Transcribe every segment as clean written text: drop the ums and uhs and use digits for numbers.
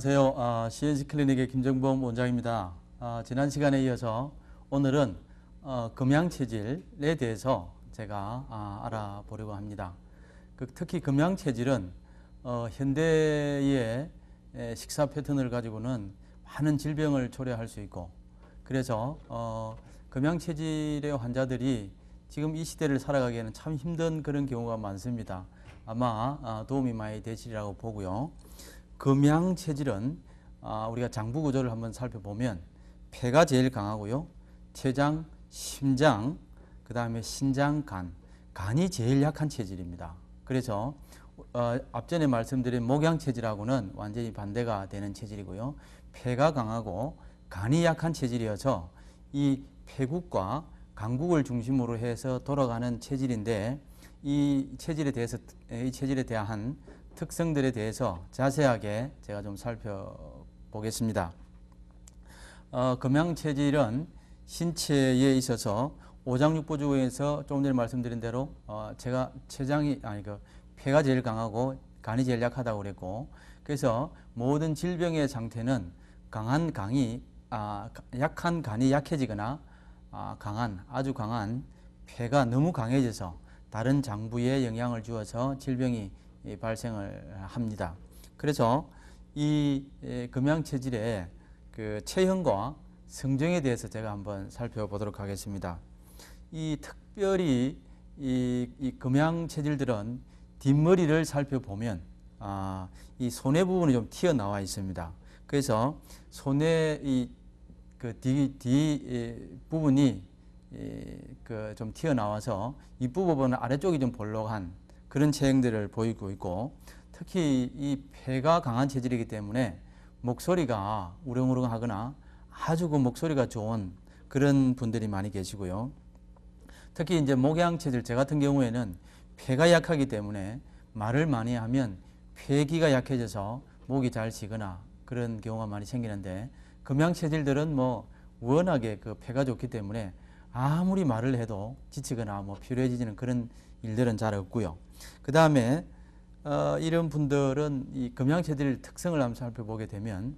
안녕하세요. CNC 클리닉의 김정범 원장입니다. 지난 시간에 이어서 오늘은 금양체질에 대해서 제가 알아보려고 합니다. 특히 금양체질은 현대의 식사 패턴을 가지고는 많은 질병을 초래할 수 있고, 그래서 금양체질의 환자들이 지금 이 시대를 살아가기에는 참 힘든 그런 경우가 많습니다. 아마 도움이 많이 되시리라고 보고요. 금양체질은 우리가 장부 구조를 한번 살펴보면 폐가 제일 강하고요. 췌장, 심장, 그 다음에 신장, 간이 제일 약한 체질입니다. 그래서 앞전에 말씀드린 목양체질하고는 완전히 반대가 되는 체질이고요. 폐가 강하고 간이 약한 체질이어서 이 폐국과 강국을 중심으로 해서 돌아가는 체질인데, 이 체질에 대한 특성들에 대해서 자세하게 제가 좀 살펴보겠습니다. 금양체질은 신체에 있어서 오장육부 중에서 조금 전에 말씀드린 대로 제가 폐가 제일 강하고 간이 제일 약하다고 그랬고, 그래서 모든 질병의 상태는 약한 간이 약해지거나 아주 강한 폐가 너무 강해져서 다른 장부에 영향을 주어서 질병이 발생을 합니다. 그래서 이 금양체질의 그 체형과 성정에 대해서 제가 한번 살펴보도록 하겠습니다. 특별히 이 금양체질들은 뒷머리를 살펴보면 이 손의 부분이 좀 튀어나와 있습니다. 그래서 손의 뒤 부분이 좀 튀어나와서 입부분은 아래쪽이 좀 볼록한 그런 체형들을 보이고 있고, 특히 이 폐가 강한 체질이기 때문에 목소리가 우렁우렁하거나 아주 목소리가 좋은 그런 분들이 많이 계시고요. 특히 이제 목양체질, 제 같은 경우에는 폐가 약하기 때문에 말을 많이 하면 폐기가 약해져서 목이 잘 쉬거나 그런 경우가 많이 생기는데, 금양체질들은 워낙에 그 폐가 좋기 때문에 아무리 말을 해도 지치거나 피로해지는 그런 일들은 잘 없고요. 그 다음에 이런 분들은 이 금양체질 특성을 한번 살펴보게 되면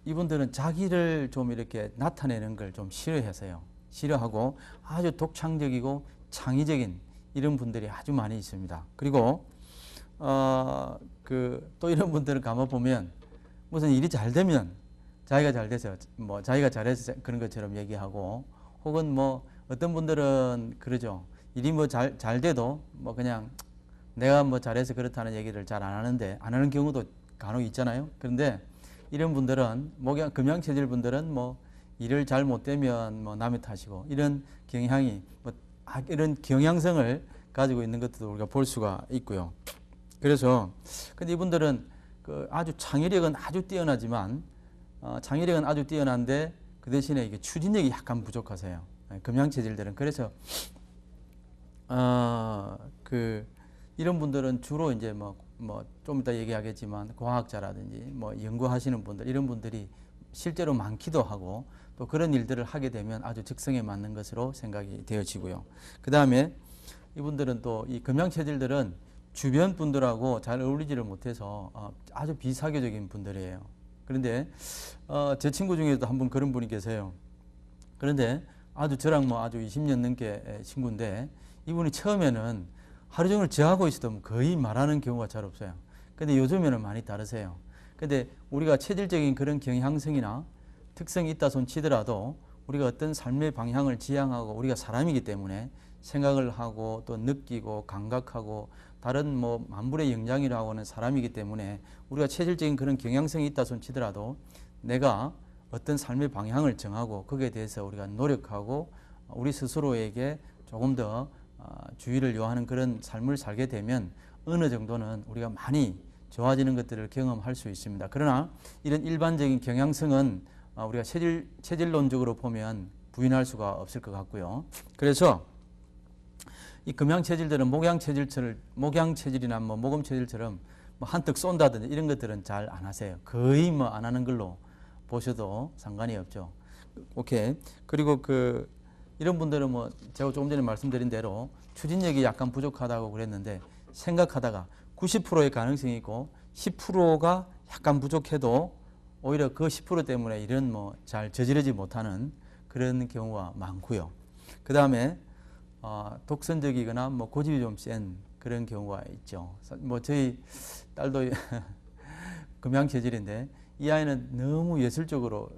이분들은 자기를 좀 이렇게 나타내는 걸 좀 싫어하고 아주 독창적이고 창의적인 이런 분들이 아주 많이 있습니다. 그리고 또 이런 분들을 감아보면 무슨 일이 잘 되면 자기가 잘 돼서 자기가 잘해서 그런 것처럼 얘기하고, 혹은 어떤 분들은 그러죠. 일이 잘 돼도 그냥 내가 잘해서 그렇다는 얘기를 잘 안 하는 경우도 간혹 있잖아요. 그런데 이런 분들은 금양체질 분들은 일을 잘 못 되면 남의 탓이고, 이런 경향이 이런 경향성을 가지고 있는 것도 우리가 볼 수가 있고요. 그래서 근데 이분들은 아주 창의력은 아주 뛰어난데 그 대신에 이게 추진력이 약간 부족하세요. 금양체질들은. 그래서 이런 분들은 주로 이제 좀 이따 얘기하겠지만 과학자라든지 연구하시는 분들, 이런 분들이 실제로 많기도 하고, 또 그런 일들을 하게 되면 아주 적성에 맞는 것으로 생각이 되어지고요. 그 다음에 이분들은 또 이 금양체질들은 주변 분들하고 잘 어울리지를 못해서 아주 비사교적인 분들이에요. 그런데 제 친구 중에도 한 분 그런 분이 계세요. 그런데 저랑 아주 20년 넘게 친구인데, 이분이 처음에는 하루 종일 저하고 있어도 거의 말하는 경우가 잘 없어요. 근데 요즘에는 많이 다르세요. 근데 우리가 체질적인 그런 경향성이나 특성이 있다 손 치더라도 우리가 어떤 삶의 방향을 지향하고, 우리가 사람이기 때문에 생각을 하고 또 느끼고 감각하고 다른 만물의 영장이라고 하는 사람이기 때문에 우리가 체질적인 그런 경향성이 있다 손 치더라도 내가 어떤 삶의 방향을 정하고 거기에 대해서 우리가 노력하고 우리 스스로에게 조금 더 주의를 요하는 그런 삶을 살게 되면 어느 정도는 우리가 많이 좋아지는 것들을 경험할 수 있습니다. 그러나 이런 일반적인 경향성은 우리가 체질론적으로 보면 부인할 수가 없을 것 같고요. 그래서 이 금양체질들은 목양체질이나 모금체질처럼 한턱 쏜다든지 이런 것들은 잘 안 하세요. 거의 안 하는 걸로 보셔도 상관이 없죠. 오케이. 그리고 이런 분들은 제가 조금 전에 말씀드린 대로 추진력이 약간 부족하다고 그랬는데, 생각하다가 90%의 가능성이 있고 10%가 약간 부족해도 오히려 그 10% 때문에 일은 뭐 잘 저지르지 못하는 그런 경우가 많고요. 그 다음에 독선적이거나 뭐 고집이 좀 센 그런 경우가 있죠. 뭐 저희 딸도 금양체질인데 이 아이는 너무 예술적으로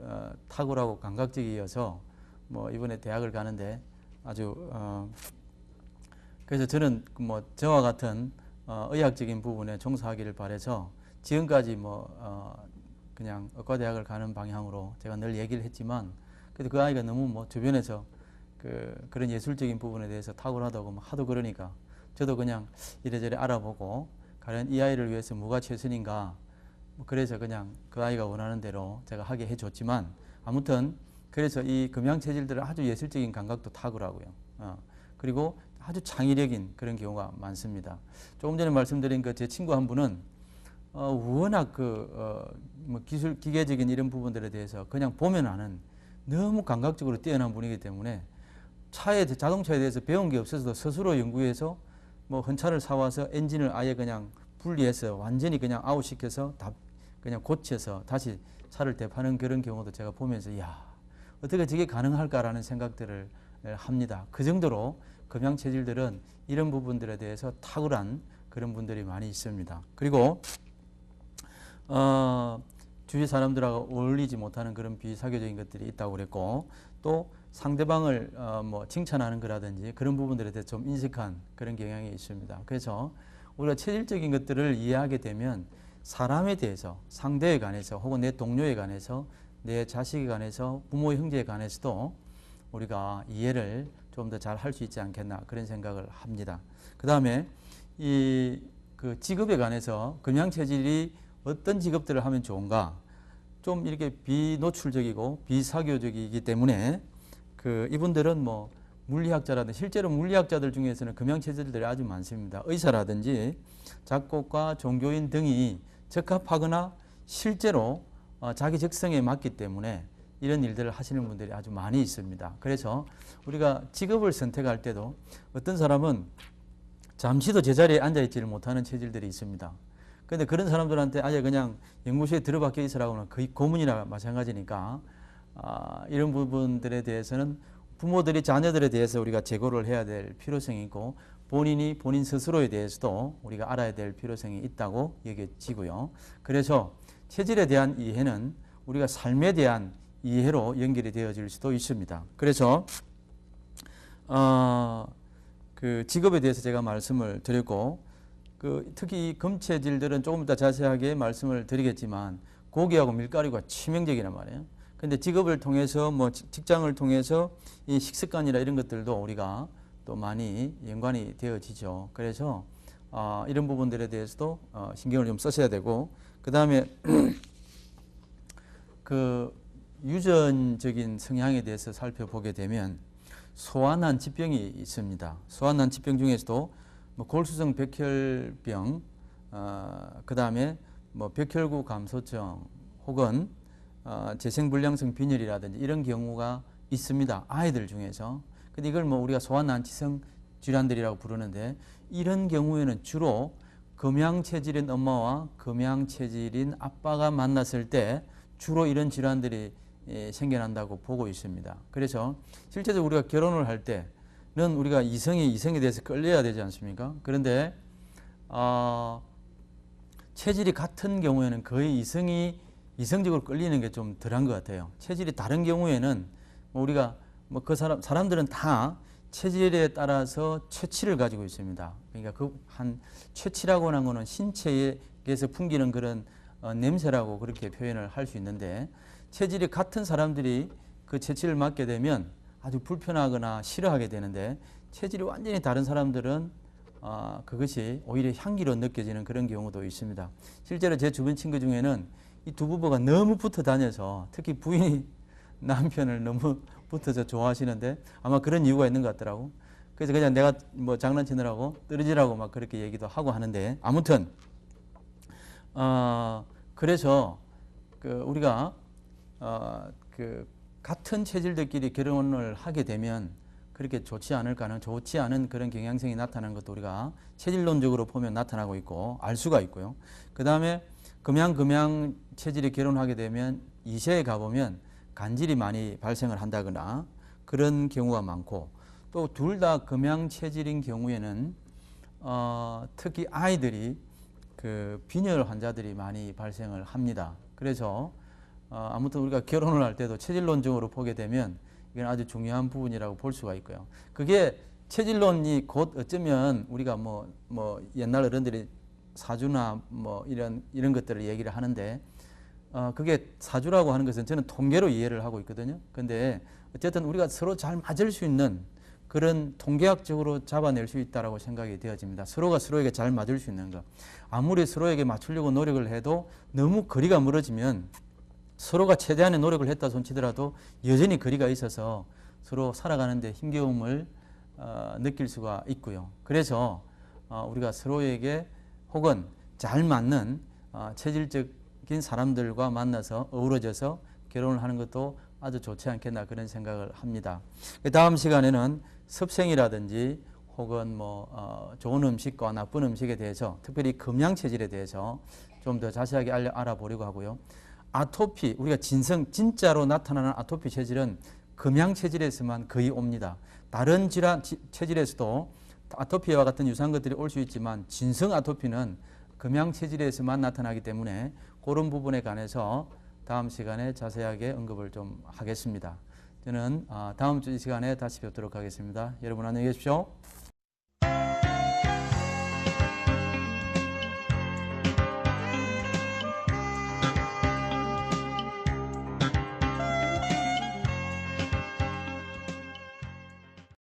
탁월하고 감각적이어서 뭐 이번에 대학을 가는데 아주 그래서 저는 뭐 저와 같은 의학적인 부분에 종사하기를 바라서 지금까지 뭐 그냥 의과대학을 가는 방향으로 제가 늘 얘기를 했지만 그래도 그 아이가 너무 뭐 주변에서 그런 예술적인 부분에 대해서 탁월하다고 하도 그러니까 저도 그냥 이래저래 알아보고 과연 이 아이를 위해서 뭐가 최선인가 그래서 그냥 그 아이가 원하는 대로 제가 하게 해줬지만 아무튼 그래서 이 금양체질들은 아주 예술적인 감각도 탁월하고요. 그리고 아주 창의력인 그런 경우가 많습니다. 조금 전에 말씀드린 그 제 친구 한 분은 워낙 뭐 기술 기계적인 이런 부분들에 대해서 그냥 보면 아는 너무 감각적으로 뛰어난 분이기 때문에 자동차에 대해서 배운 게 없어서도 스스로 연구해서 뭐 헌차를 사와서 엔진을 아예 그냥 분리해서 완전히 그냥 아웃시켜서 다 그냥 고쳐서 다시 차를 대파는 그런 경우도 제가 보면서 야 어떻게 저게 가능할까라는 생각들을 합니다. 그 정도로 금양체질들은 이런 부분들에 대해서 탁월한 그런 분들이 많이 있습니다. 그리고 주위 사람들하고 어울리지 못하는 그런 비사교적인 것들이 있다고 그랬고 또 상대방을 뭐 칭찬하는 거라든지 그런 부분들에 대해서 좀 인색한 그런 경향이 있습니다. 그래서 우리가 체질적인 것들을 이해하게 되면 사람에 대해서 상대에 관해서 혹은 내 동료에 관해서 내 자식에 관해서 부모 형제에 관해서도 우리가 이해를 좀 더 잘 할 수 있지 않겠나 그런 생각을 합니다. 그 다음에 그 직업에 관해서 금양체질이 어떤 직업들을 하면 좋은가 좀 이렇게 비노출적이고 비사교적이기 때문에 이분들은 뭐 물리학자라든지 실제로 물리학자들 중에서는 금양체질들이 아주 많습니다. 의사라든지 작곡가, 종교인 등이 적합하거나 실제로 자기 적성에 맞기 때문에 이런 일들을 하시는 분들이 아주 많이 있습니다. 그래서 우리가 직업을 선택할 때도 어떤 사람은 잠시도 제자리에 앉아있지를 못하는 체질들이 있습니다. 그런데 그런 사람들한테 아예 그냥 연구소에 들어박혀 있으라고 하면 거의 고문이나 마찬가지니까 이런 부분들에 대해서는 부모들이 자녀들에 대해서 우리가 재고를 해야 될 필요성이 있고 본인이 본인 스스로에 대해서도 우리가 알아야 될 필요성이 있다고 여겨지고요. 그래서 체질에 대한 이해는 우리가 삶에 대한 이해로 연결이 되어질 수도 있습니다. 그래서 그 직업에 대해서 제가 말씀을 드렸고 특히 이 금체질들은 조금 더 자세하게 말씀을 드리겠지만 고기하고 밀가루가 치명적이란 말이에요. 근데 직업을 통해서 뭐 직장을 통해서 이 식습관이나 이런 것들도 우리가 또 많이 연관이 되어지죠. 그래서 이런 부분들에 대해서도 신경을 좀 쓰셔야 되고 그 다음에 그 유전적인 성향에 대해서 살펴보게 되면 소아난疾병이 있습니다. 소아난疾병 중에서도 뭐 골수성 백혈병, 그 다음에 뭐 백혈구 감소증 혹은 재생불량성 빈혈이라든지 이런 경우가 있습니다. 아이들 중에서. 근데 이걸 뭐 우리가 소아난치성 질환들이라고 부르는데 이런 경우에는 주로 금양체질인 엄마와 금양체질인 아빠가 만났을 때 주로 이런 질환들이 생겨난다고 보고 있습니다. 그래서 실제로 우리가 결혼을 할 때는 우리가 이성에 대해서 끌려야 되지 않습니까? 그런데 체질이 같은 경우에는 거의 이성적으로 끌리는 게 좀 덜한 것 같아요. 체질이 다른 경우에는 우리가 뭐 그 사람들은 다 체질에 따라서 체취를 가지고 있습니다. 그러니까 체취라고 하는 거는 신체에서 풍기는 그런 냄새라고 그렇게 표현을 할 수 있는데 체질이 같은 사람들이 그 체취를 맡게 되면 아주 불편하거나 싫어하게 되는데 체질이 완전히 다른 사람들은 그것이 오히려 향기로 느껴지는 그런 경우도 있습니다. 실제로 제 주변 친구 중에는 이 두 부부가 너무 붙어 다녀서 특히 부인이 남편을 너무 붙어서 좋아하시는데 아마 그런 이유가 있는 것 같더라고. 그래서 그냥 내가 뭐 장난치느라고 떨어지라고 막 그렇게 얘기도 하고 하는데 아무튼 그래서 우리가 같은 체질들끼리 결혼을 하게 되면 그렇게 좋지 않은 그런 경향성이 나타나는 것도 우리가 체질론적으로 보면 나타나고 있고 알 수가 있고요. 그 다음에 금양 체질이 결혼하게 되면 이세에 가보면 간질이 많이 발생을 한다거나 그런 경우가 많고, 또 둘 다 금양 체질인 경우에는 특히 아이들이 그 빈혈 환자들이 많이 발생을 합니다. 그래서 아무튼 우리가 결혼을 할 때도 체질론적으로 보게 되면 이건 아주 중요한 부분이라고 볼 수가 있고요. 그게 체질론이 곧 어쩌면 우리가 뭐 옛날 어른들이 사주나 뭐 이런 것들을 얘기를 하는데, 그게 사주라고 하는 것은 저는 통계로 이해를 하고 있거든요. 근데 어쨌든 우리가 서로 잘 맞을 수 있는 그런 통계학적으로 잡아낼 수 있다라고 생각이 되어집니다. 서로가 서로에게 잘 맞을 수 있는 것. 아무리 서로에게 맞추려고 노력을 해도 너무 거리가 멀어지면 서로가 최대한의 노력을 했다 손치더라도 여전히 거리가 있어서 서로 살아가는데 힘겨움을 느낄 수가 있고요. 그래서 우리가 서로에게 혹은 잘 맞는 체질적인 사람들과 만나서 어우러져서 결혼을 하는 것도 아주 좋지 않겠나 그런 생각을 합니다. 다음 시간에는 습생이라든지 혹은 좋은 음식과 나쁜 음식에 대해서, 특별히 금양 체질에 대해서 좀 더 자세하게 알아보려고 하고요. 아토피, 우리가 진짜로 나타나는 아토피 체질은 금양 체질에서만 거의 옵니다. 다른 질환 체질에서도 아토피와 같은 유사한 것들이 올 수 있지만 진성 아토피는 금양 체질에서만 나타나기 때문에 그런 부분에 관해서 다음 시간에 자세하게 언급을 좀 하겠습니다. 저는 다음 주 이 시간에 다시 뵙도록 하겠습니다. 여러분 안녕히 계십시오.